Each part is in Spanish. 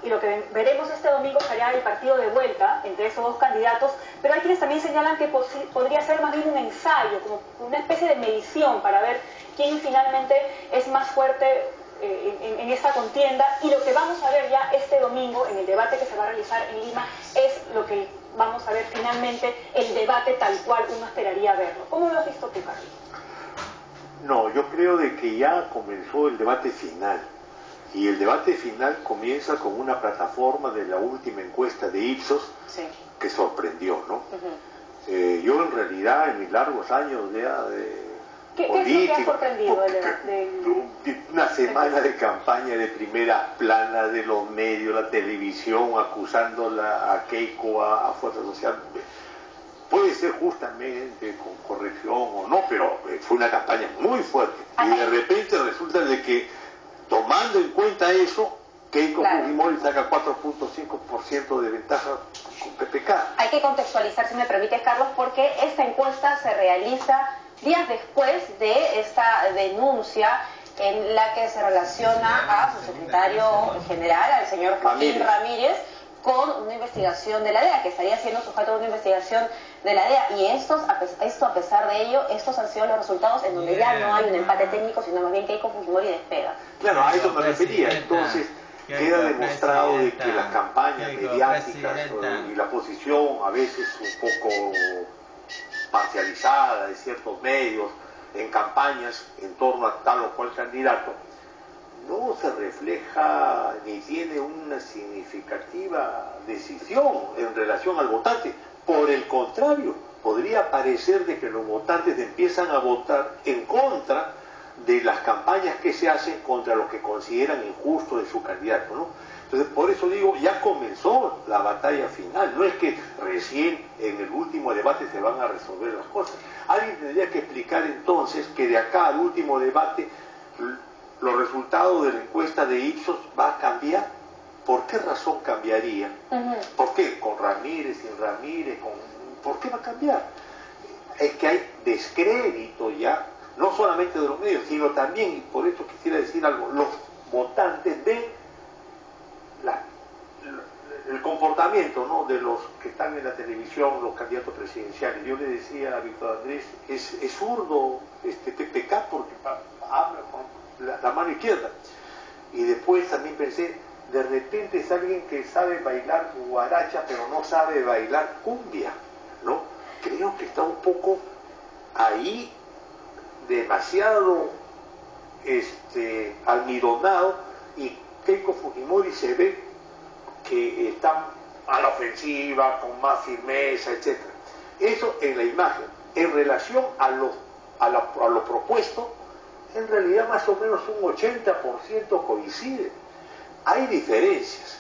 y lo que veremos este domingo será el partido de vuelta entre esos dos candidatos, pero hay quienes también señalan que podría ser más bien un ensayo, como una especie de medición para ver quién finalmente es más fuerte en esta contienda, y lo que vamos a ver ya este domingo en el debate que se va a realizar en Lima es lo que vamos a ver finalmente, el debate tal cual uno esperaría verlo. ¿Cómo lo has visto tú, Carlos? No, yo creo de que ya comenzó el debate final, y el debate final comienza con una plataforma de la última encuesta de Ipsos, sí, que sorprendió, ¿no? Yo en realidad en mis largos años ya de político, ¿qué es lo que ha sorprendido una semana de campaña de primera plana de los medios, la televisión, acusándola a Keiko, a Fuerza Social? Puede ser justamente con corrección o no, pero fue una campaña muy fuerte. Y de repente resulta de que, tomando en cuenta eso, Keiko Fujimori saca 4.5% de ventaja con PPK. Hay que contextualizar, si me permites, Carlos, porque esta encuesta se realiza días después de esta denuncia en la que se relaciona a su secretario general, al señor Joaquín Ramírez, con una investigación de la DEA, que estaría siendo sujeto de una investigación de la DEA, y esto a pesar de ello, estos han sido los resultados en donde ya no hay un empate técnico, sino más bien Keiko Fujimori despega. Claro, a eso me refería. Entonces queda demostrado de que las campañas mediáticas y la posición a veces un poco parcializada de ciertos medios en campañas en torno a tal o cual candidato no se refleja ni tiene una significativa decisión en relación al votante. Por el contrario, podría parecer de que los votantes empiezan a votar en contra de las campañas que se hacen contra los que consideran injusto de su candidato, ¿no? Entonces, por eso digo, ya comenzó la batalla final. No es que recién en el último debate se van a resolver las cosas. Alguien tendría que explicar entonces que de acá al último debate los resultados de la encuesta de Ipsos va a cambiar. ¿Por qué razón cambiaría? ¿Por qué? ¿Con Ramírez, sin Ramírez? ¿Por qué va a cambiar? Es que hay descrédito ya, no solamente de los medios, sino también, y por eso quisiera decir algo, los votantes ven el comportamiento, ¿no?, de los que están en la televisión, los candidatos presidenciales. Yo le decía a Víctor Andrés, es zurdo PPK porque habla con la mano izquierda. Y después también pensé, de repente es alguien que sabe bailar guaracha pero no sabe bailar cumbia, ¿no? Creo que está un poco ahí demasiado almidonado, y Keiko Fujimori se ve que está a la ofensiva, con más firmeza, etc. Eso en la imagen. En relación a lo propuesto, en realidad más o menos un 80% coincide. Hay diferencias,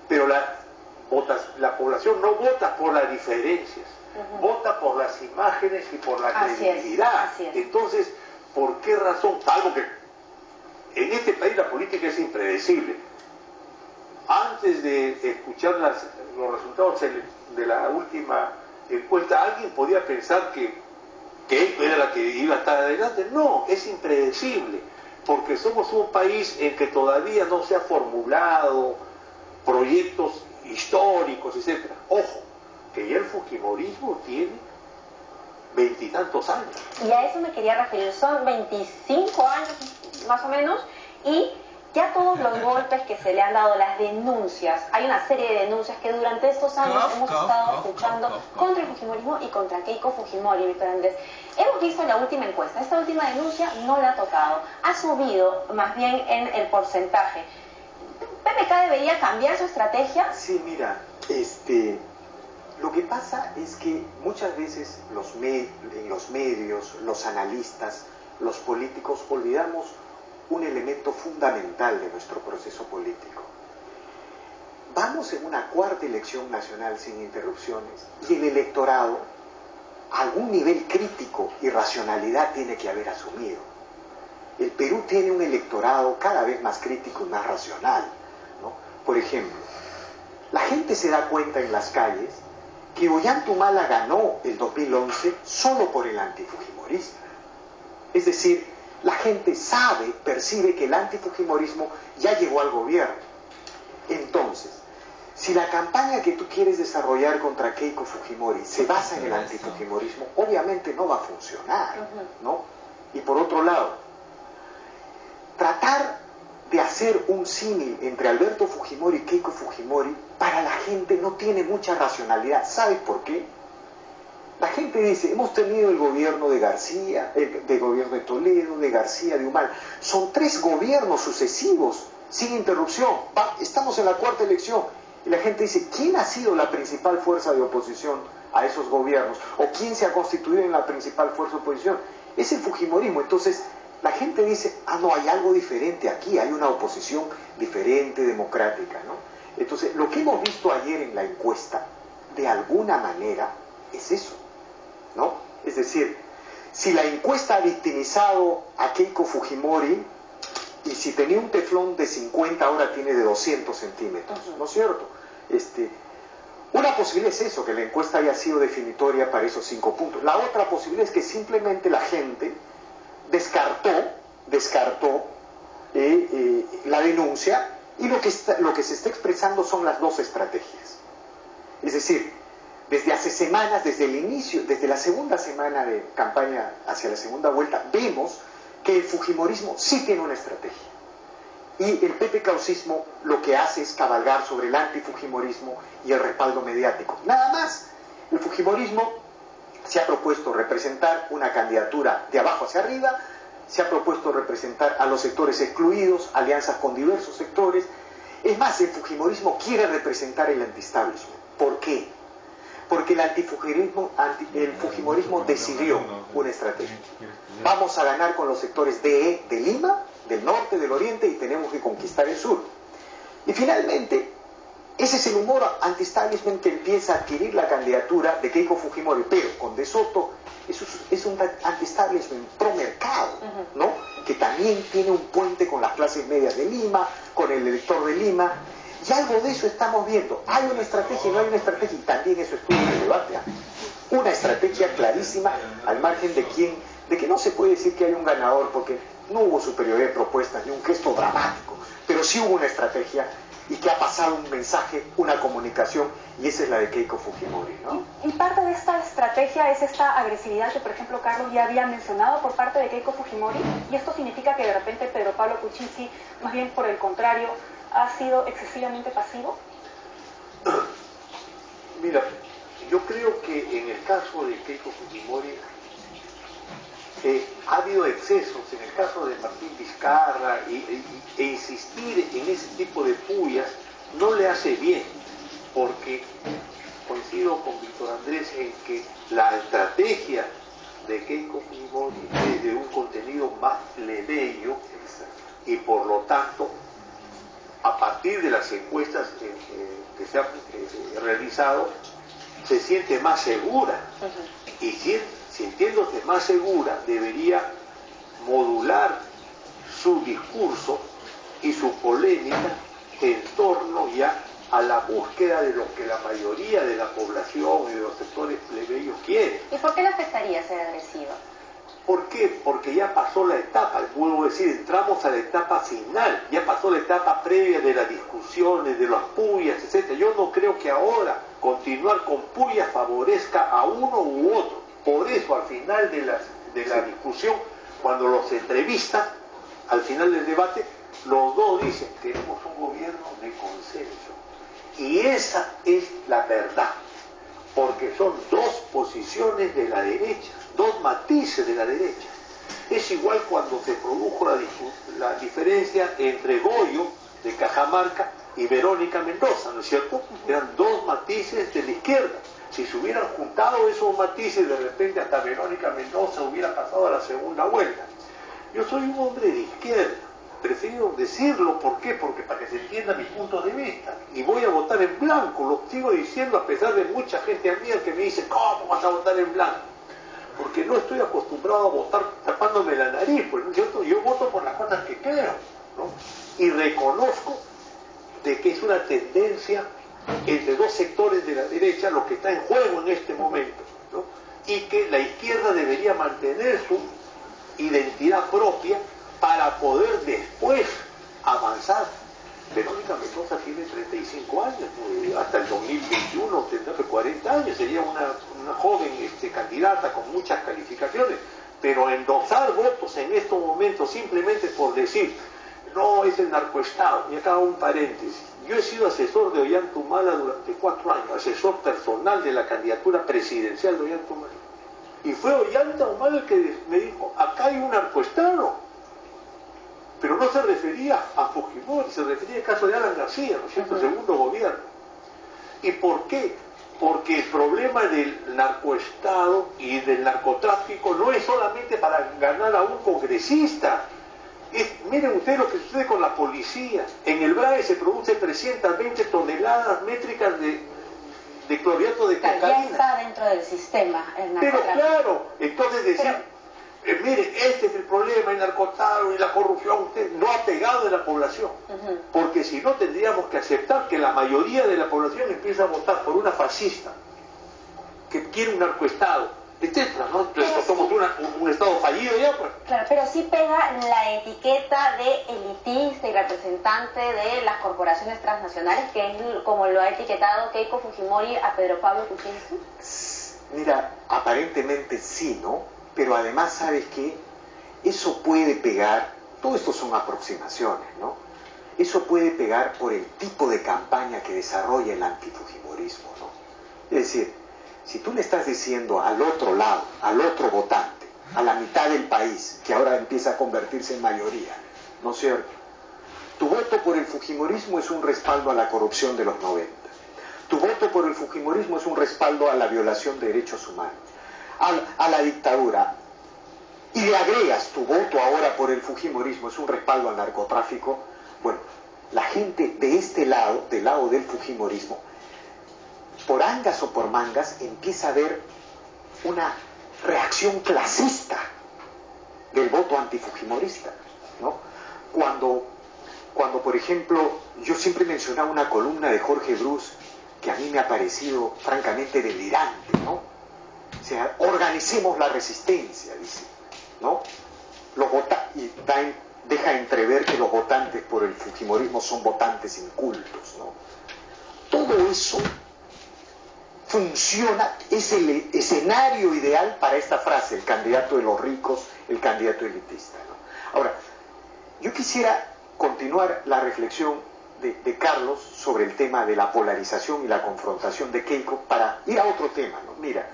pero la población no vota por las diferencias, vota por las imágenes y por la credibilidad. Entonces, ¿por qué razón? Algo que en este país la política es impredecible. Antes de escuchar los resultados de la última encuesta, alguien podía pensar que esto era la que iba a estar adelante. No, es impredecible, porque somos un país en que todavía no se han formulado proyectos históricos, etc. Ojo, que ya el fujimorismo tiene 20 y tantos años. Y a eso me quería referir, son 25 años más o menos, y ya todos los golpes que se le han dado, las denuncias, hay una serie de denuncias que durante estos años hemos estado escuchando contra el fujimorismo y contra Keiko Fujimori, Víctor Andrés. Hemos visto la última encuesta, esta última denuncia no la ha tocado, ha subido más bien en el porcentaje. ¿PPK debería cambiar su estrategia? Sí, mira, lo que pasa es que muchas veces en los medios, los analistas, los políticos olvidamos un elemento fundamental de nuestro proceso político. Vamos en una cuarta elección nacional sin interrupciones, y el electorado algún nivel crítico y racionalidad tiene que haber asumido. El Perú tiene un electorado cada vez más crítico y más racional, ¿no? Por ejemplo, la gente se da cuenta en las calles que Ollanta ganó el 2011 solo por el antifujimorista. Es decir, la gente percibe que el antifujimorismo ya llegó al gobierno. Entonces, Si la campaña que tú quieres desarrollar contra Keiko Fujimori se basa en el antifujimorismo, obviamente no va a funcionar, ¿no? Y por otro lado, tratar de hacer un símil entre Alberto Fujimori y Keiko Fujimori, para la gente no tiene mucha racionalidad. ¿Sabes por qué? La gente dice, hemos tenido el gobierno de García, el gobierno de Toledo, de García, de Humala. Son 3 gobiernos sucesivos, sin interrupción. Estamos en la 4ª elección. Y la gente dice, ¿quién ha sido la principal fuerza de oposición a esos gobiernos? ¿O quién se ha constituido en la principal fuerza de oposición? Es el Fujimorismo. Entonces, la gente dice, no, hay algo diferente aquí, hay una oposición diferente, democrática, ¿no? Entonces, lo que hemos visto ayer en la encuesta, de alguna manera, es eso, ¿no? Es decir, si la encuesta ha victimizado a Keiko Fujimori, y si tenía un teflón de 50, ahora tiene de 200 centímetros, ¿no es cierto? Una posibilidad es eso, que la encuesta haya sido definitoria para esos 5 puntos. La otra posibilidad es que simplemente la gente descartó la denuncia, y lo que se está expresando son las 2 estrategias. Es decir, desde hace semanas, desde el inicio, desde la segunda semana de campaña hacia la segunda vuelta, vemos que el fujimorismo sí tiene una estrategia. Y el PPK-usismo lo que hace es cabalgar sobre el antifujimorismo y el respaldo mediático. Nada más. El fujimorismo se ha propuesto representar una candidatura de abajo hacia arriba, se ha propuesto representar a los sectores excluidos, alianzas con diversos sectores. Es más, el fujimorismo quiere representar el anti-establishment. ¿Por qué? Porque el fujimorismo decidió una estrategia. Vamos a ganar con los sectores de Lima, del norte, del oriente, y tenemos que conquistar el sur. Y finalmente, ese es el humor anti-establishment que empieza a adquirir la candidatura de Keiko Fujimori, pero con De Soto es un anti-establishment pro-mercado, ¿no? Que también tiene un puente con las clases medias de Lima, con el elector de Lima, y algo de eso estamos viendo. Hay una estrategia y no hay una estrategia, y también eso estuvo en el debate, ¿eh? Una estrategia clarísima, al margen de que no se puede decir que hay un ganador, porque no hubo superioridad de propuestas ni un gesto dramático, pero sí hubo una estrategia, y que ha pasado un mensaje, una comunicación, y esa es la de Keiko Fujimori, ¿no? Y parte de esta estrategia es esta agresividad que, por ejemplo, Carlos ya había mencionado por parte de Keiko Fujimori, y esto significa que de repente Pedro Pablo Kuczynski, más bien por el contrario, ha sido excesivamente pasivo. Mira, yo creo que en el caso de Keiko Fujimori ha habido excesos. En el caso de Martín Vizcarra, e insistir en ese tipo de pullas no le hace bien, porque coincido con Víctor Andrés en que la estrategia de Keiko Fujimori es de un contenido más plebeyo, y por lo tanto, a partir de las encuestas que se han realizado, se siente más segura, y sintiéndose más segura, debería modular su discurso y su polémica en torno ya a la búsqueda de lo que la mayoría de la población y de los sectores plebeyos quieren. ¿Y por qué le afectaría ser agresiva? ¿Por qué? Porque ya pasó la etapa, vuelvo a decir, entramos a la etapa final, ya pasó la etapa previa de las discusiones, de las pullas, etc. Yo no creo que ahora continuar con pullas favorezca a uno u otro. Por eso, al final de la discusión, cuando los entrevistan, al final del debate, los dos dicen, queremos un gobierno de consenso. Y esa es la verdad, porque son 2 posiciones de la derecha, 2 matices de la derecha. Es igual cuando se produjo la diferencia entre Goyo, de Cajamarca, y Verónica Mendoza, ¿no es cierto? Eran 2 matices de la izquierda. Si se hubieran juntado esos matices, de repente hasta Verónica Mendoza hubiera pasado a la segunda vuelta. Yo soy un hombre de izquierda, prefiero decirlo. ¿Por qué? Porque para que se entienda mi punto de vista. Y voy a votar en blanco, lo sigo diciendo a pesar de mucha gente amiga que me dice, ¿cómo vas a votar en blanco? Porque no estoy acostumbrado a votar tapándome la nariz, pues, ¿no es cierto? Yo voto por las cosas que creo, ¿no? Y reconozco de que es una tendencia entre 2 sectores de la derecha lo que está en juego en este momento, ¿no? Y que la izquierda debería mantener su identidad propia para poder después avanzar. Verónica Mendoza tiene 35 años, hasta el 2021 tendrá 40 años, sería una joven candidata con muchas calificaciones, pero endosar votos en estos momentos simplemente por decir, no, es el narcoestado. Y acá un paréntesis, yo he sido asesor de Ollanta Humala durante 4 años, asesor personal de la candidatura presidencial de Ollanta Humala. Y fue Ollanta Humala el que me dijo, acá hay un narcoestado. Pero no se refería a Fujimori, se refería al caso de Alan García, ¿no es cierto?, el segundo gobierno. ¿Y por qué? Porque el problema del narcoestado y del narcotráfico no es solamente para ganar a un congresista. Miren ustedes lo que sucede con la policía. En el BRAE se produce 320 toneladas métricas de clorhidrato de cocaína. Ya está dentro del sistema el Pero narcotráfico. claro, entonces decir, mire, este es el problema, el narcotráfico y la corrupción, usted no ha pegado en la población. Porque si no tendríamos que aceptar que la mayoría de la población empieza a votar por una fascista que quiere un narcoestado, etcétera, ¿no? Entonces somos un estado fallido ya, pues. Claro, pero sí pega la etiqueta de elitista y representante de las corporaciones transnacionales, que es como lo ha etiquetado Keiko Fujimori a Pedro Pablo Kuczynski. Mira, aparentemente sí, ¿no? Pero además, ¿sabes qué? Eso puede pegar, todo esto son aproximaciones, ¿no? Eso puede pegar por el tipo de campaña que desarrolla el antifujimorismo, ¿no? Es decir, si tú le estás diciendo al otro lado, al otro votante, a la mitad del país, que ahora empieza a convertirse en mayoría, ¿no es cierto? Tu voto por el fujimorismo es un respaldo a la corrupción de los 90. Tu voto por el fujimorismo es un respaldo a la violación de derechos humanos, a la dictadura. Y le agregas tu voto ahora por el fujimorismo, es un respaldo al narcotráfico. Bueno, la gente de este lado, del lado del fujimorismo, por angas o por mangas, empieza a ver una reacción clasista del voto antifujimorista, ¿no? Cuando, por ejemplo, yo siempre mencionaba una columna de Jorge Bruce que a mí me ha parecido francamente delirante, ¿no? O sea, organicemos la resistencia, dice, ¿no? Y deja entrever que los votantes por el fujimorismo son votantes incultos, ¿no? Todo eso funciona, es el escenario ideal para esta frase, el candidato de los ricos, el candidato elitista, ¿no? Ahora, yo quisiera continuar la reflexión de Carlos sobre el tema de la polarización y la confrontación de Keiko para ir a otro tema, ¿no? Mira,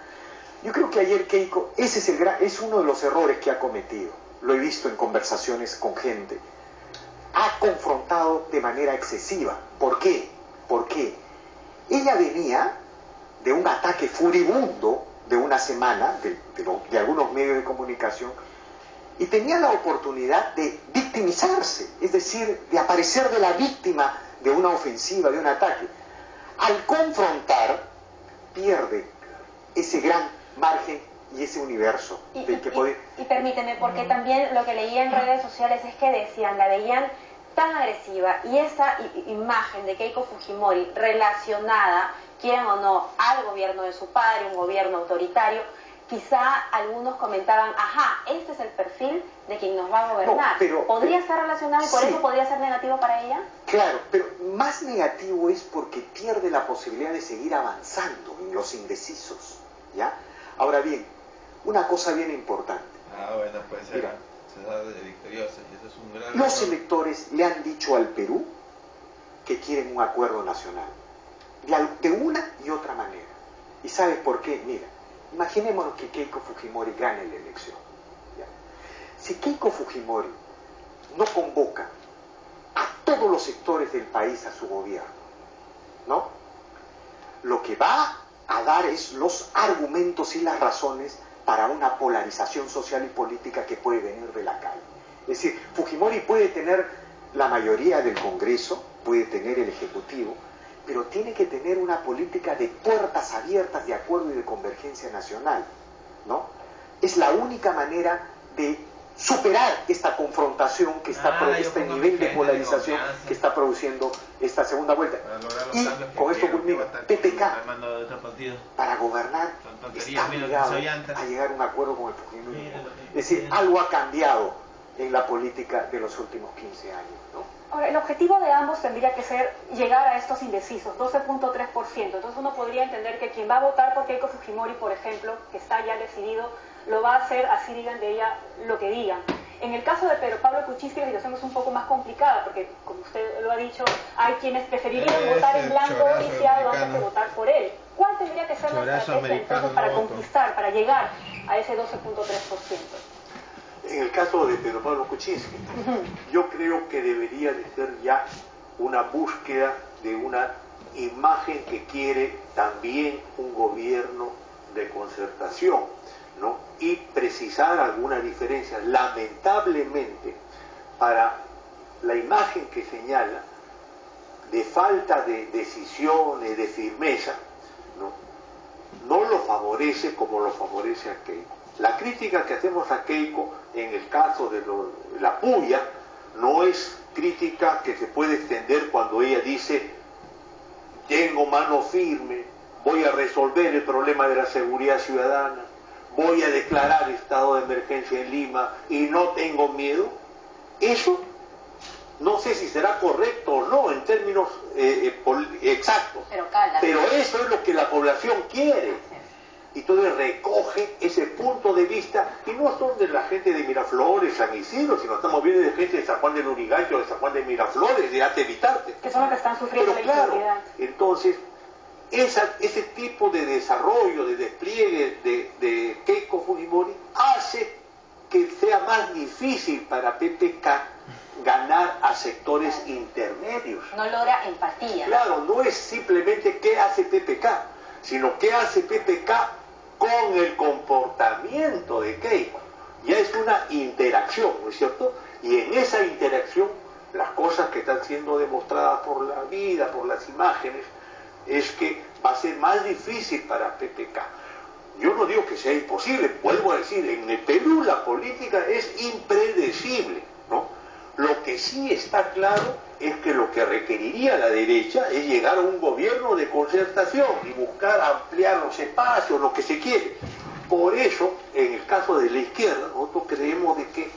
yo creo que ayer Keiko, ese es uno de los errores que ha cometido, lo he visto en conversaciones con gente, ha confrontado de manera excesiva. ¿Por qué? Porque ella venía de un ataque furibundo de una semana de algunos medios de comunicación y tenía la oportunidad de victimizarse, es decir, de aparecer de la víctima de una ofensiva, de un ataque. Al confrontar, pierde ese gran margen y ese universo del que puede... Y permíteme, porque también lo que leía en redes sociales es que decían, la veían tan agresiva, y esa imagen de Keiko Fujimori relacionada, quieran o no, al gobierno de su padre, un gobierno autoritario, quizá algunos comentaban, ajá, este es el perfil de quien nos va a gobernar. No, pero, ¿podría estar relacionado y por sí, eso podría ser negativo para ella? Claro, pero más negativo es porque pierde la posibilidad de seguir avanzando en los indecisos, ¿ya? Ahora bien, una cosa bien importante. Bueno, puede ser. Mira, de victoriosa, y eso es un gran los error. electores le han dicho al Perú que quieren un acuerdo nacional, de una y otra manera. ¿Y sabes por qué? Mira, imaginémonos que Keiko Fujimori gane la elección, ¿ya? Si Keiko Fujimori no convoca a todos los sectores del país a su gobierno, ¿no? Lo que va a dar es los argumentos y las razones para una polarización social y política que puede venir de la calle. Es decir, Fujimori puede tener la mayoría del Congreso, puede tener el Ejecutivo, pero tiene que tener una política de puertas abiertas de acuerdo y de convergencia nacional, ¿no? Es la única manera de superar esta confrontación que está este nivel de polarización que está produciendo esta segunda vuelta. Y con esto culmina, PPK para gobernar está obligado a llegar a un acuerdo con el Fujimorismo. Es decir, algo ha cambiado en la política de los últimos 15 años, ¿no? Ahora, el objetivo de ambos tendría que ser llegar a estos indecisos, 12.3%. Entonces uno podría entender que quien va a votar por Keiko Fujimori, por ejemplo, que está ya decidido, lo va a hacer así digan de ella lo que digan. En el caso de Pedro Pablo Kuczynski la situación es un poco más complicada, porque como usted lo ha dicho, hay quienes preferirían votar en blanco o viciado antes que votar por él. ¿Cuál tendría que ser la estrategia entonces para conquistar, para llegar a ese 12.3%? En el caso de Pedro Pablo Kuczynski, yo creo que debería de ser ya una búsqueda de una imagen que quiere también un gobierno de concertación, ¿no? Y precisar algunas diferencias. Lamentablemente, para la imagen que señala de falta de decisiones, de firmeza, no lo favorece como lo favorece a Keiko. La crítica que hacemos a Keiko en el caso de la puya no es crítica que se puede extender cuando ella dice tengo mano firme, voy a resolver el problema de la seguridad ciudadana, voy a declarar estado de emergencia en Lima y no tengo miedo. Eso no sé si será correcto o no en términos exactos, pero eso es lo que la población quiere. Y entonces recoge ese punto de vista, y no son de la gente de Miraflores, San Isidro, sino estamos viendo de gente de San Juan de Lurigancho, de San Juan de Miraflores, de Atevitarte. Que son los que están sufriendo la inseguridad. Entonces, ese tipo de desarrollo, de despliegue de Keiko Fujimori hace que sea más difícil para PPK ganar a sectores intermedios. No logra empatía. Claro, no es simplemente qué hace PPK, sino qué hace PPK con el comportamiento de Keiko. Ya es una interacción, ¿no es cierto? Y en esa interacción, las cosas que están siendo demostradas por la vida, por las imágenes, es que va a ser más difícil para PPK. Yo no digo que sea imposible, vuelvo a decir, en el Perú la política es impredecible, ¿no? Lo que sí está claro es que lo que requeriría la derecha es llegar a un gobierno de concertación y buscar ampliar los espacios, lo que se quiere. Por eso, en el caso de la izquierda, nosotros creemos de que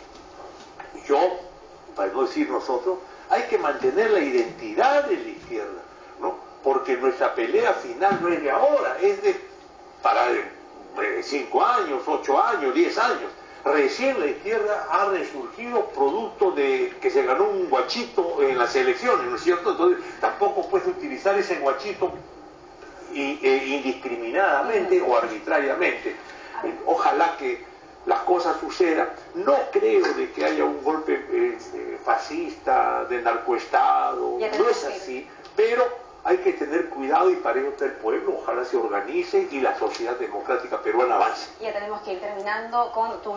para no decir nosotros, hay que mantener la identidad de la izquierda, ¿no? Porque nuestra pelea final no es de ahora, es para 5 años, 8 años, 10 años. Recién la izquierda ha resurgido producto de que se ganó un guachito en las elecciones, ¿no es cierto? Entonces tampoco puedes utilizar ese guachito indiscriminadamente o arbitrariamente. Ojalá que las cosas sucedan. No creo de que haya un golpe fascista, de narcoestado, no es así, pero hay que tener cuidado y para ello está el pueblo, ojalá se organice y la sociedad democrática peruana avance. Ya tenemos que ir terminando con tu